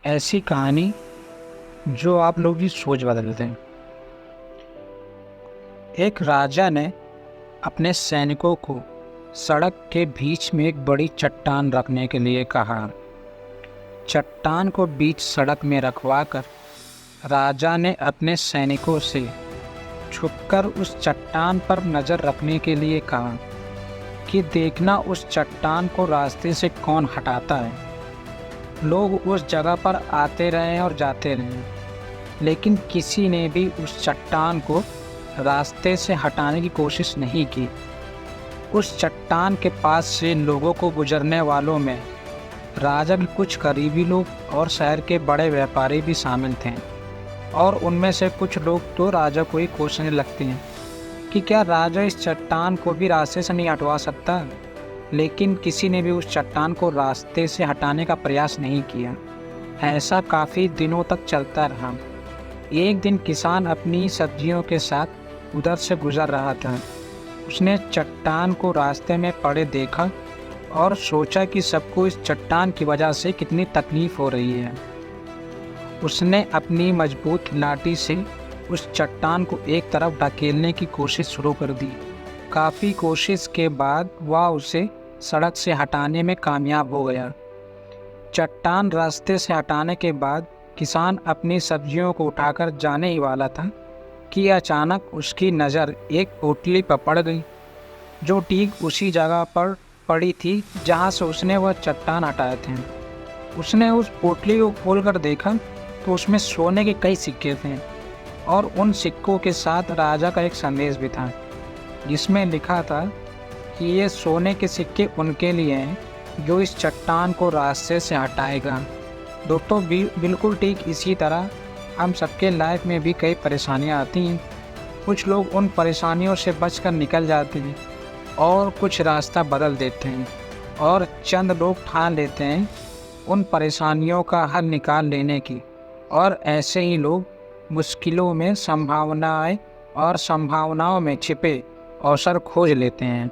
ऐसी कहानी जो आप लोग की सोच बदल दें। एक राजा ने अपने सैनिकों को सड़क के बीच में एक बड़ी चट्टान रखने के लिए कहा। चट्टान को बीच सड़क में रखवाकर राजा ने अपने सैनिकों से छुपकर उस चट्टान पर नज़र रखने के लिए कहा कि देखना उस चट्टान को रास्ते से कौन हटाता है। लोग उस जगह पर आते रहे और जाते रहे, लेकिन किसी ने भी उस चट्टान को रास्ते से हटाने की कोशिश नहीं की। उस चट्टान के पास से लोगों को गुजरने वालों में राजा के कुछ करीबी लोग और शहर के बड़े व्यापारी भी शामिल थे, और उनमें से कुछ लोग तो राजा को ही कोसने लगते हैं कि क्या राजा इस चट्टान को भी रास्ते से नहीं हटवा सकता। लेकिन किसी ने भी उस चट्टान को रास्ते से हटाने का प्रयास नहीं किया। ऐसा काफ़ी दिनों तक चलता रहा। एक दिन किसान अपनी सब्जियों के साथ उधर से गुजर रहा था। उसने चट्टान को रास्ते में पड़े देखा और सोचा कि सबको इस चट्टान की वजह से कितनी तकलीफ़ हो रही है। उसने अपनी मजबूत लाठी से उस चट्टान को एक तरफ ढकेलने की कोशिश शुरू कर दी। काफ़ी कोशिश के बाद वह उसे सड़क से हटाने में कामयाब हो गया। चट्टान रास्ते से हटाने के बाद किसान अपनी सब्जियों को उठाकर जाने ही वाला था कि अचानक उसकी नज़र एक पोटली पर पड़ गई, जो ठीक उसी जगह पर पड़ी थी जहां से उसने वह चट्टान हटाए थे। उसने उस पोटली को खोलकर देखा तो उसमें सोने के कई सिक्के थे, और उन सिक्कों के साथ राजा का एक संदेश भी था, जिसमें लिखा था कि ये सोने के सिक्के उनके लिए हैं जो इस चट्टान को रास्ते से हटाएगा। दोस्तों, बिल्कुल ठीक इसी तरह हम सबके लाइफ में भी कई परेशानियां आती हैं। कुछ लोग उन परेशानियों से बचकर निकल जाते हैं और कुछ रास्ता बदल देते हैं, और चंद लोग ठान लेते हैं उन परेशानियों का हल निकाल लेने की, और ऐसे ही लोग मुश्किलों में संभावनाओं में छिपे अवसर खोज लेते हैं।